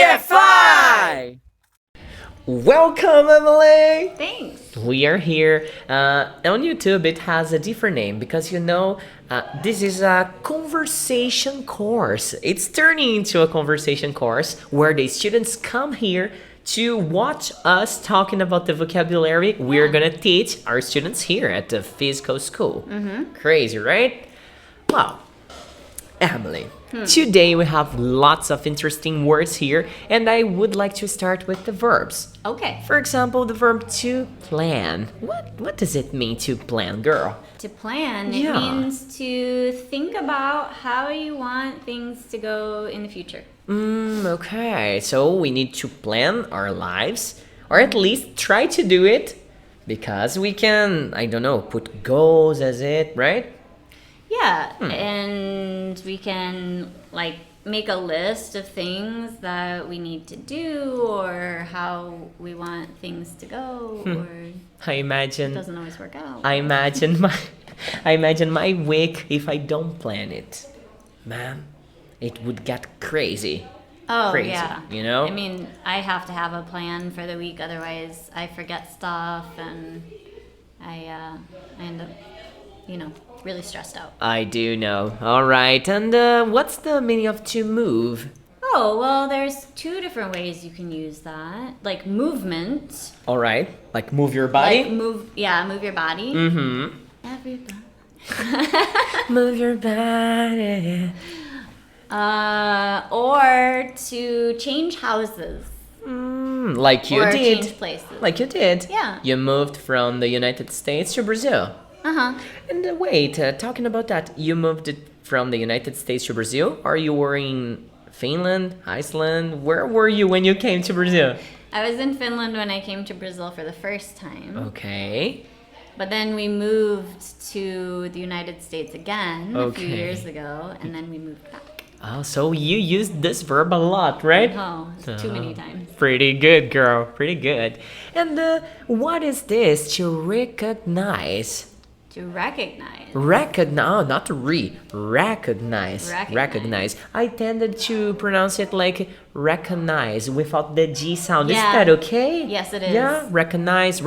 VPFI! Welcome, Emily! Thanks. We are here. On YouTube, it has a different name because this is a conversation course. It's turning into a conversation course where the students come here to watch us talking about the vocabulary we're gonna teach our students here at the physical school. Crazy, right? Wow. Emily, today we have lots of interesting words here, and I would like to start with the verbs. Okay. For example, the verb to plan. What does it mean to plan, girl? To plan, Yeah. it means to think about how you want things to go in the future. Okay, so we need to plan our lives, or at least try to do it, because we can, I don't know, put goals as it, right? Yeah, and we can make a list of things that we need to do or how we want things to go or I it imagine doesn't always work out. I imagine my week if I don't plan it. Man, it would get crazy. Oh, crazy, yeah. you know? I mean, I have to have a plan for the week, otherwise I forget stuff and I end up, really stressed out. I do know. All right, and what's the meaning of to move? Oh, well, there's two different ways you can use that. Like movement. All right, like move your body. Like move your body. Mm-hmm. Everybody. Move your body. Or to change houses. Like you or did. change places. Like you did. Yeah. You moved from the United States to Brazil. Uh-huh. And wait, talking about that, you moved it from the United States to Brazil? Or you were in Finland, Iceland? Where were you when you came to Brazil? I was in Finland when I came to Brazil for the first time. Okay. But then we moved to the United States again a few Okay. years ago, and then we moved back. Oh, so you used this verb a lot, right? Oh, it's too many times. Pretty good, girl. Pretty good. And what is this to recognize? To recognize. Recognize, not recognize. Recognize. I tended to pronounce it like recognize without the G sound. Is Yeah. that okay? Yes, it is. Yeah, recognize,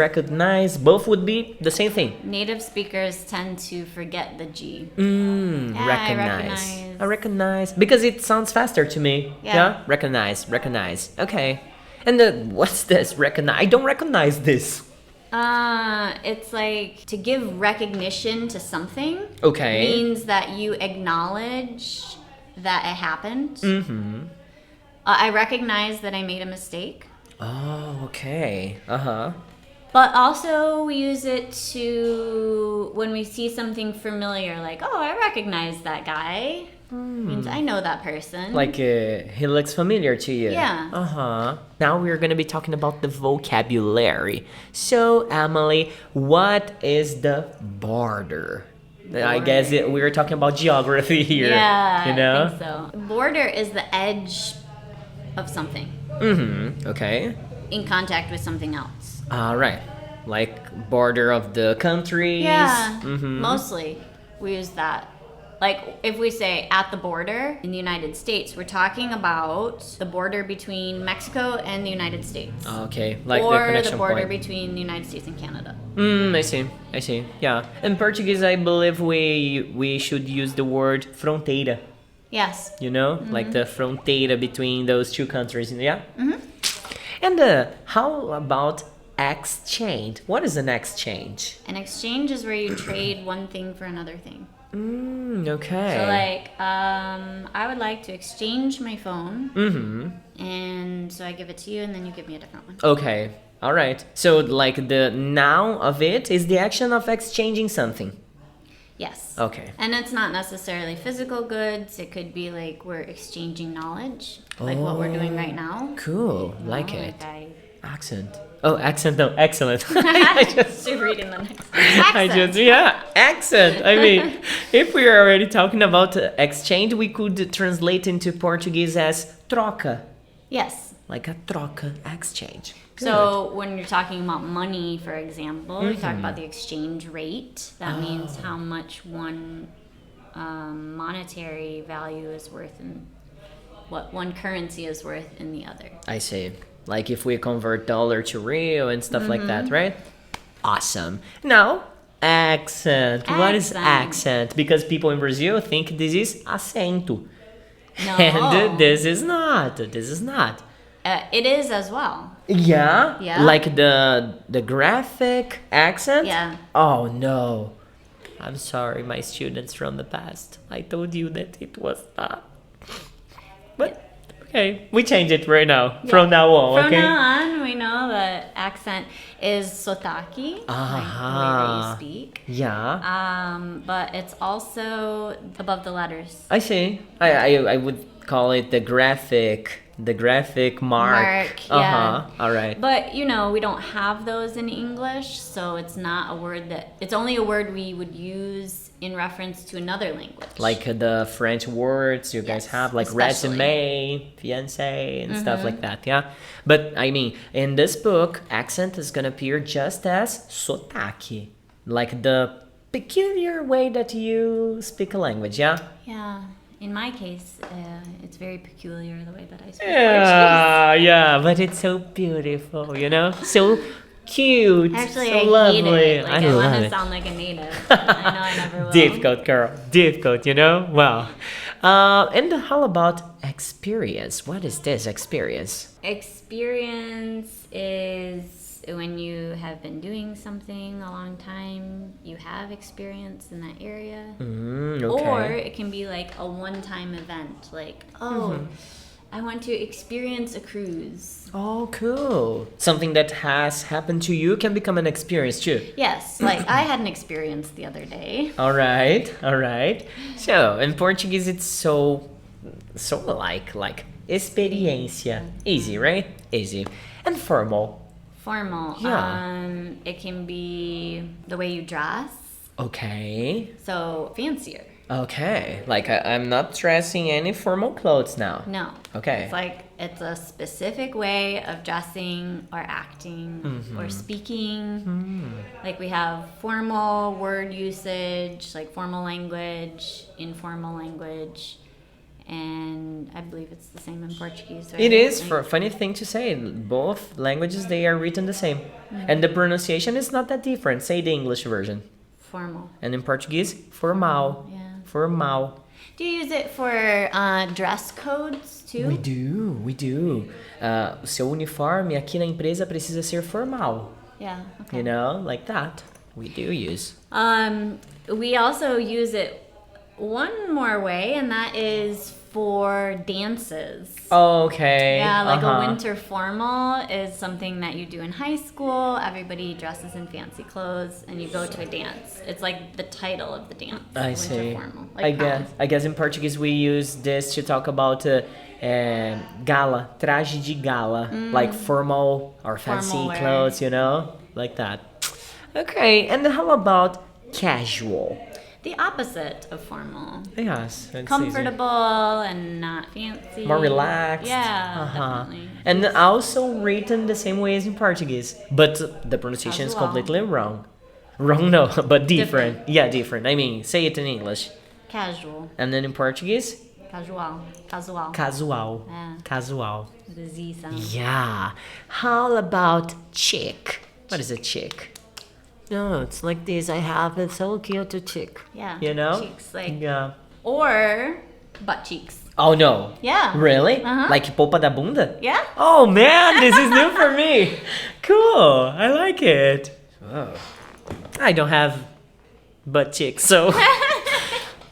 both would be the same thing. Native speakers tend to forget the G. Yeah, Recognize. I recognize. Because it sounds faster to me. Yeah. Recognize. Okay. And what's this? Recognize. I don't recognize this. It's like to give recognition to something. Okay. Means that you acknowledge that it happened. Mm-hmm. I recognize that I made a mistake. Oh, okay. Uh-huh. But also we use it to when we see something familiar, like, oh, I recognize that guy. Means I know that person. Like he looks familiar to you. Yeah. Uh-huh. Now we're going to be talking about the vocabulary. So, Emily, what is the border? I guess we were talking about geography here. Yeah, You know? I think so. Border is the edge of something Mm-hmm. Okay. in contact with something else. All right. Like border of the countries. Yeah, Mm-hmm. mostly we use that. Like if we say at the border in the United States, we're talking about the border between Mexico and the United States. Okay. Like or the connection the border point. between the United States and Canada. I see. Yeah. In Portuguese, I believe we should use the word fronteira. Yes. You know, like the fronteira between those two countries. Yeah. Mm-hmm. And how about exchange? What is an exchange? An exchange is where you trade one thing for another thing. Okay. So like, I would like to exchange my phone, Mm-hmm. and so I give it to you, and then you give me a different one. Okay. All right. So like the noun of it is the action of exchanging something. Yes. Okay. And it's not necessarily physical goods. It could be like we're exchanging knowledge, like what we're doing right now. Cool. You Like know, it. Accent. Accent. No, excellent. I just Just reading the next. Accent. Accent. I mean, if we are already talking about exchange, we could translate into Portuguese as troca, Yes. like a troca, exchange. So when you're talking about money, for example, we talk about the exchange rate. That means how much one monetary value is worth in what one currency is worth in the other. I see. Like if we convert dollar to real and stuff like that, right? Awesome. Now, accent. What is accent? Because people in Brazil think this is acento. No. And this is not. This is not. It is as well. Yeah? Yeah. Like the graphic accent? Yeah. Oh no. I'm sorry, my students from the past. I told you that it was not. But okay, we change it right now. Yeah. From now on, From okay? now on, we know that accent is sotaque, like the way that you speak. Yeah. But it's also above the letters. I see. I would call it the graphic mark. Yeah. All right. But we don't have those in English, so it's not a word it's only a word we would use in reference to another language. Like the French words you guys have, like especially. resume, fiancé, and stuff like that, yeah? But I mean, in this book, accent is gonna appear just as sotaque, like the peculiar way that you speak a language, yeah? Yeah. In my case, it's very peculiar the way that I speak Yeah, but it's so beautiful, So cute, Actually, so I lovely. hate it. Like, I love want to it. sound like a native. I know I never will. Difficult, girl. Difficult, Wow. And how about experience? What is this experience? Experience is when you have been doing something a long time, you have experience in that area. Okay. Or it can be like a one-time event, like, I want to experience a cruise. Oh, cool. Something that has happened to you can become an experience too. Yes, like I had an experience the other day. All right. So, in Portuguese, it's so like experiência. Easy, right? Easy. And formal. Formal. Yeah. It can be the way you dress. Okay. So fancier. Okay. Like I'm not dressing any formal clothes now. No. Okay. It's like it's a specific way of dressing or acting or speaking. Like we have formal word usage, like formal language, informal language. And I believe it's the same in Portuguese. Right? It is. For funny thing to say, both languages they are written the same, and the pronunciation is not that different. Say the English version, Formal. and in Portuguese, formal. Yeah. Formal. Do you use it for dress codes too? We do. O seu uniforme aqui na empresa precisa ser formal. Yeah. Okay. Like that. We do use. We also use it one more way, and that is for dances. Okay. Yeah, like a winter formal is something that you do in high school. Everybody dresses in fancy clothes, and you go to a dance. It's like the title of the dance. I winter see. Formal. Like I guess in Portuguese we use this to talk about gala, traje de gala, like formal or fancy Formal wear. clothes, like that. Okay, and how about casual? The opposite of formal. Yes, it's Comfortable and not fancy. easy. More relaxed. Yeah, definitely. And also written the same way as in Portuguese, but the pronunciation is Casual. completely wrong. Wrong, no, but different. Yeah, different. I mean, say it in English. Casual. And then in Portuguese, Casual. Casual. casual. Yeah. Casual. With a Z sound. Yeah. How about chick? What is a chick? No, it's like this. I have a so cute chick. Yeah. Cheeks. Like, Yeah. or butt cheeks. Oh no. Yeah. Really? Uh-huh. Like polpa da bunda? Yeah. Oh man, this is new for me. Cool. I like it. Oh. I don't have butt cheeks, so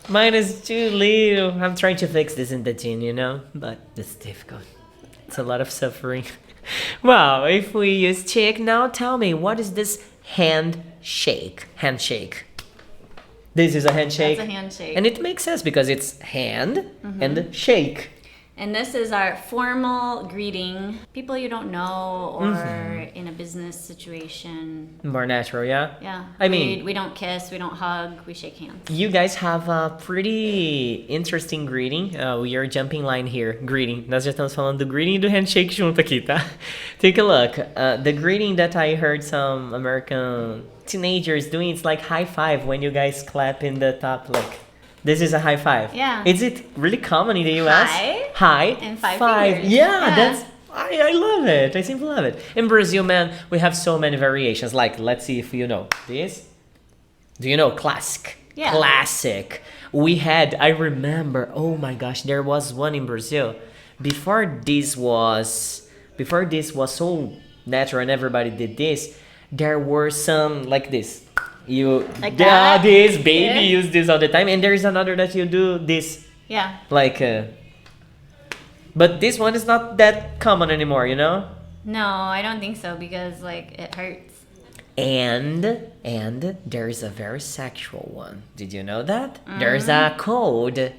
mine is too little. I'm trying to fix this in the teen, but it's difficult. It's a lot of suffering. Well, if we use chick, now tell me, what is this handshake? Handshake. This is a handshake. That's a handshake. And it makes sense because it's hand and shake. And this is our formal greeting. People you don't know or in a business situation. More natural, yeah? Yeah. I mean, we don't kiss, we don't hug, we shake hands. you guys have a pretty interesting greeting. We are jumping line here. Greeting. Nós já estamos falando do greeting e do handshake junto aqui, tá? Take a look. The greeting that I heard some American teenagers doing, it's like high five when you guys clap in the top, like This is a high five. Yeah. Is it really common in the US? Hi. And five fingers. Yeah, that's I love it. I simply love it. In Brazil, man, we have so many variations. Like, let's see if you know this. Do you know classic? Yeah. Classic. I remember, oh my gosh, there was one in Brazil. Before this was so natural and everybody did this, there were some like this. Like that? This baby use this all the time, and there is another that you do this. Yeah. Like, but this one is not that common anymore, you know? No, I don't think so because like it hurts. And there's a very sexual one. Did you know that? There's a code.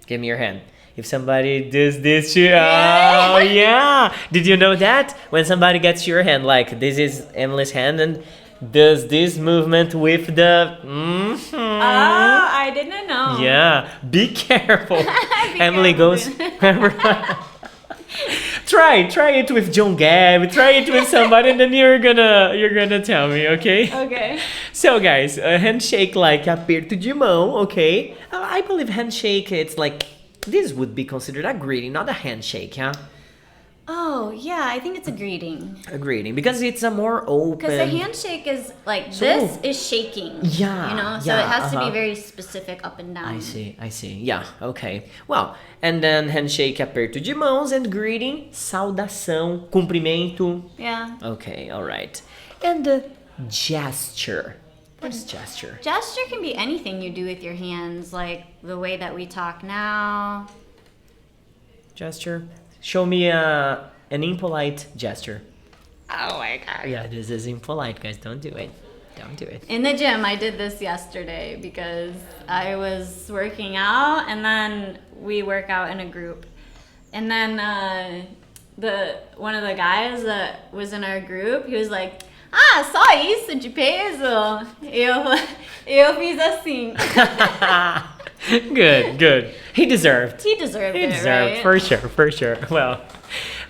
Give me your hand. If somebody does this to you, oh yeah. Did you know that? When somebody gets your hand, like this is Emily's hand and does this movement with the I didn't know. Yeah, be careful. Be Emily careful. goes Try it with John Gab, try it with somebody and then you're gonna tell me, okay? Okay. So guys, a handshake like aperto de mão, okay? I believe handshake, it's like, this would be considered a greeting, not a handshake, yeah? Oh, yeah, I think it's a greeting. A greeting, because it's a more open... Because a handshake is like, this is shaking. Yeah. You know, so yeah, it has to be very specific up and down. I see. Yeah, okay. Well, and then handshake, aperto de mãos, and greeting, saudação, cumprimento. Yeah. Okay, alright. And gesture. What is gesture? Gesture can be anything you do with your hands, like the way that we talk now. Gesture. Show me an impolite gesture. Oh my god. Yeah, this is impolite, guys. Don't do it. Don't do it. In the gym, I did this yesterday because I was working out, and then we work out in a group. And then one of the guys that was in our group, he was like, só isso de peso? Eu fiz assim. Good. He deserved it, right? For sure. Well,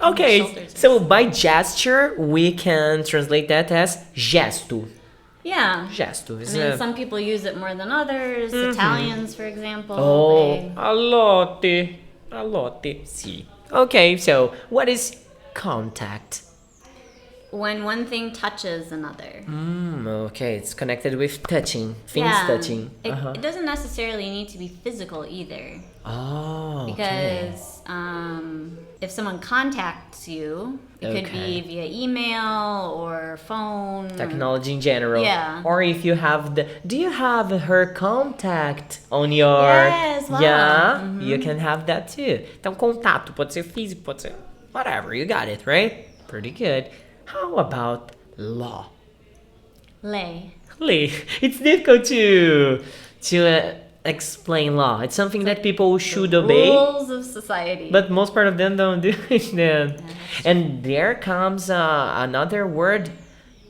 okay, so by gesture, we can translate that as gesto. Yeah. Gesto. I mean, some people use it more than others. Italians, for example. Oh, a lotte. See. Okay, so what is contact? When one thing touches another. Okay, it's connected with touching, things touching. It doesn't necessarily need to be physical either. Oh, because if someone contacts you, it could be via email or phone. Technology in general. Yeah. Or if you have do you have her contact on your... Yes, wow. Yeah, you can have that too. Então, contato, pode ser físico, pode ser whatever, you got it, right? Pretty good. How about law? Lei. It's difficult to explain law. It's something that people should obey. Rules of society. But most part of them don't do it then. And there comes another word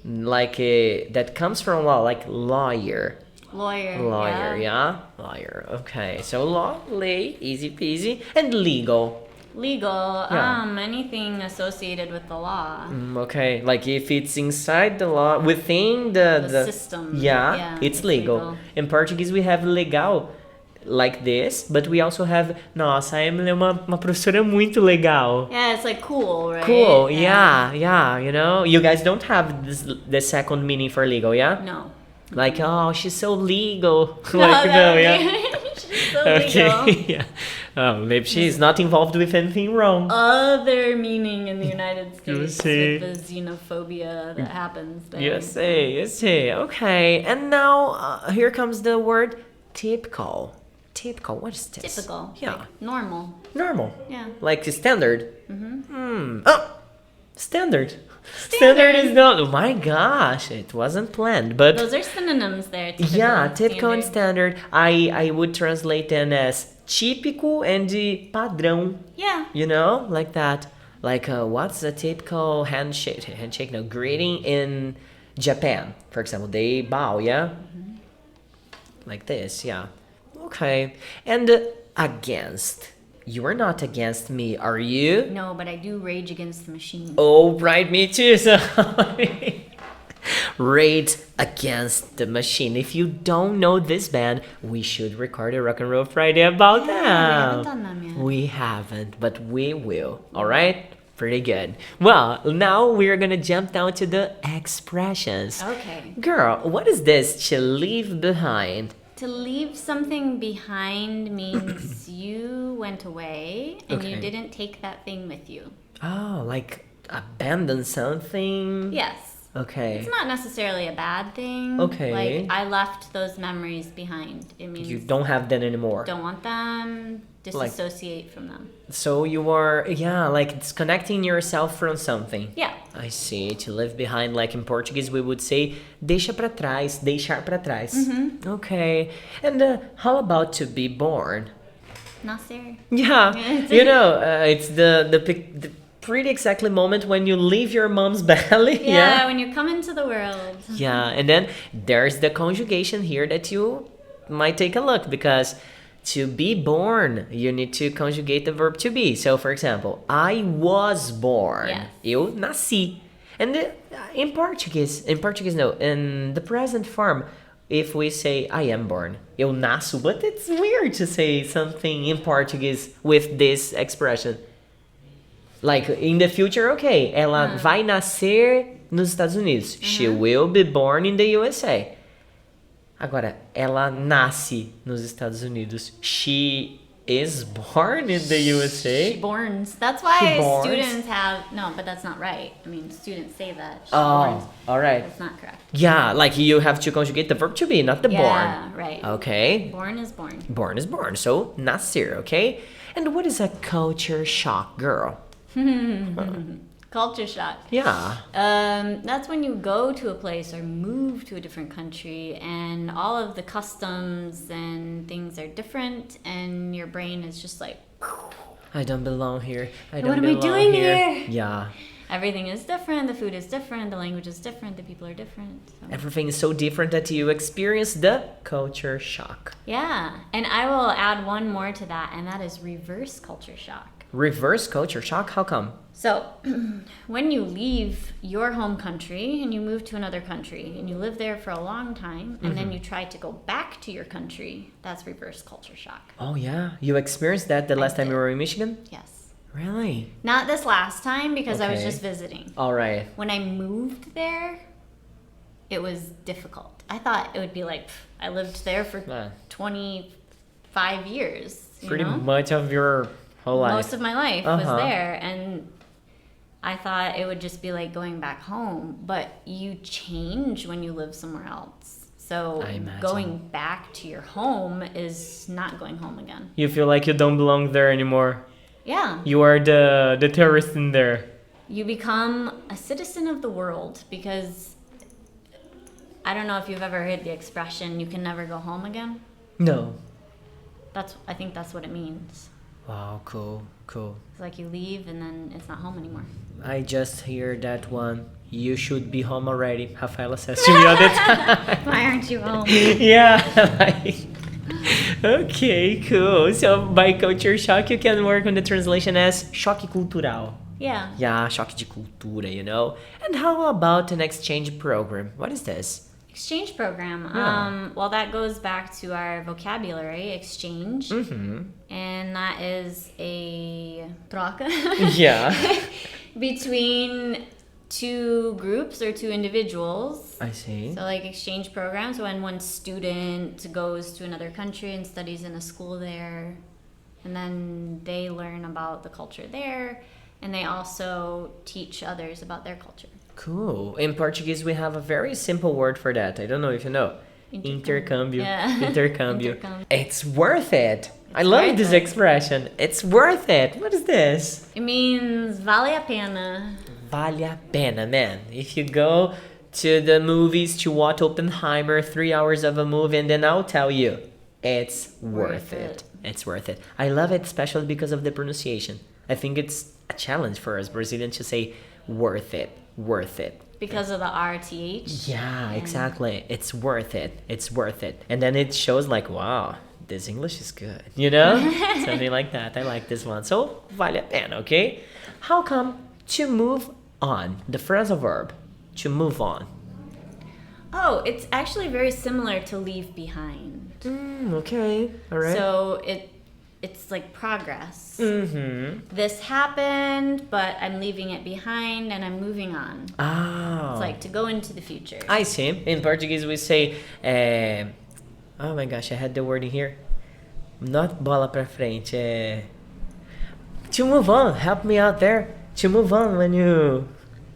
like that comes from law, like lawyer. Lawyer, yeah? Lawyer, okay. So law, lei, easy peasy. And legal. Anything associated with the law. Okay, like if it's inside the law, within the system. Yeah, it's legal. In Portuguese we have legal like this, but we also have, nossa, a Emily é uma professora muito legal. Yeah, it's like cool, right? Cool, yeah, you know? You guys don't have the second meaning for legal, yeah? No. Like, oh, she's so legal. Yeah. She's so legal. Yeah. Oh, maybe she's not involved with anything wrong. Other meaning in the United States see. with the xenophobia that happens there. You see. Okay, and now here comes the word typical. Typical, what is this? Typical. Yeah. Like normal. Yeah. Like standard. Oh, standard. Standard is not. Oh my gosh, it wasn't planned, but those are synonyms there. Typical and standard. I would translate them as típico and padrão. Yeah. You know, like that. Like what's a typical handshake? No, greeting in Japan, for example, they bow, yeah, like this, yeah. Okay, and against. You are not against me, are you? No, but I do rage against the machine. Oh, right, me too. So Rage Against the Machine. If you don't know this band, we should record a Rock and Roll Friday about them. We haven't done them yet. We haven't, but we will. All right? Pretty good. Well, now we're gonna jump down to the expressions. Okay. Girl, what is this to leave behind? To leave something behind means you went away and you Okay. didn't take that thing with you. Oh, like abandon something? Yes. Okay. It's not necessarily a bad thing. Okay. Like, I left those memories behind. It means You don't have that anymore. don't want them, disassociate from them. So you are, like disconnecting yourself from something. Yeah. I see. To leave behind, like in Portuguese, we would say deixa pra trás, deixar pra trás. Okay. And how about to be born? Nasir. Yeah. It's the pretty exactly moment when you leave your mom's belly. Yeah, when you come into the world. Yeah, and then there's the conjugation here that you might take a look, because to be born, you need to conjugate the verb to be. So, for example, I was born. Yes. Eu nasci. And in Portuguese, no, in the present form, if we say I am born, eu nasço, but it's weird to say something in Portuguese with this expression. Like, in the future, okay, ela vai nascer nos Estados Unidos. She will be born in the USA. Agora, ela nasce nos Estados Unidos. She is born in the USA. She borns. That's why She borns? students have... No, but that's not right. I mean, students say that. She Oh, borns. all right. That's not correct. Yeah, like you have to conjugate the verb to be, not the Yeah, born. right. Okay. Born is born. Born is born. So, nascer, okay? And what is a culture shock, girl? Culture shock. Yeah. That's when you go to a place or move to a different country and all of the customs and things are different and your brain is just like, I don't belong here. I don't What am I belong doing here. here? Yeah. everything is different, the food is different, the language is different, the people are different. So. Everything is so different that you experience the culture shock. Yeah, and I will add one more to that, and that is reverse culture shock. Reverse culture shock? How come? So, when you leave your home country and you move to another country and you live there for a long time and then you try to go back to your country, that's reverse culture shock. Oh, yeah? You experienced that the last time did. you were in Michigan? Yes. Really? Not this last time because I was Okay. just visiting. All right. When I moved there, it was difficult. I thought it would be like, I lived there for Yeah. 25 years. You Pretty know? much of your whole life. Most of my life was Uh-huh. there, and I thought it would just be like going back home, but you change when you live somewhere else. So I imagine. going back to your home is not going home again. You feel like you don't belong there anymore. Yeah. You are the terrorist in there. You become a citizen of the world because I don't know if you've ever heard the expression, you can never go home again. No. I think that's what it means. Wow, cool. It's like you leave and then it's not home anymore. I just hear that one. You should be home already. Rafaela says to me all the time. Why aren't you home? Yeah. Like, okay, cool. So by culture shock, you can work on the translation as choque cultural. Yeah. Yeah, choque de cultura, you know. And how about an exchange program? What is this? Exchange program. Yeah. Well, that goes back to our vocabulary, exchange. Mm-hmm. And that is a troca Yeah. between two groups or two individuals. I see. So, like exchange programs, when one student goes to another country and studies in a school there, and then they learn about the culture there, and they also teach others about their culture. Cool. In Portuguese, we have a very simple word for that. I don't know if you know. Intercâmbio. Yeah. Intercâmbio. Intercâmbio. It's worth it. I love worth this it. expression. It's worth it. What is this? It means vale a pena. Vale a pena, man. If you go to the movies to watch Oppenheimer, 3 hours of a movie, and then I'll tell you, it's worth it. It's worth it. I love it, especially because of the pronunciation. I think it's a challenge for us Brazilians to say worth it, worth it. Because of the RTH. Yeah, exactly. It's worth it. It's worth it. And then it shows like, wow, this English is good. You know? Something like that. I like this one. So, vale a pena, okay? How come to move on? The phrasal verb, to move on. Oh, it's actually very similar to leave behind. Okay, all right. So it's like progress. Mm-hmm. This happened, but I'm leaving it behind and I'm moving on. Oh. It's like to go into the future. I see. In Portuguese we say, oh my gosh, I had the word in here. Not bola pra frente. To move on. Help me out there. To move on when you...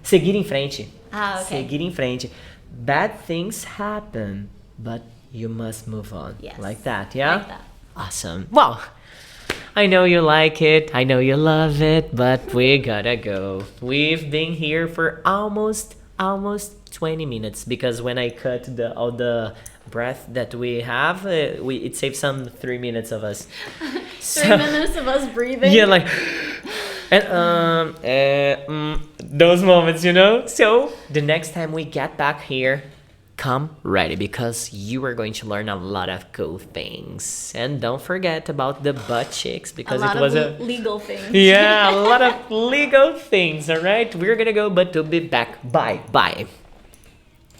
Seguir em frente. Ah, okay. Seguir em frente. Bad things happen, but you must move on. Yes. Like that, yeah? Like that. Awesome. Well, I know you like it. I know you love it, but we gotta go. We've been here for almost 20 minutes because when I cut all the breath that we have, it saves some 3 minutes of us. 3 minutes of us breathing. Yeah, like... And those moments, you know? So, the next time we get back here, come ready because you are going to learn a lot of cool things. And don't forget about the butt cheeks because a lot it was of legal things. Yeah, a lot of legal things, all right? We're gonna go, but we'll be back. Bye.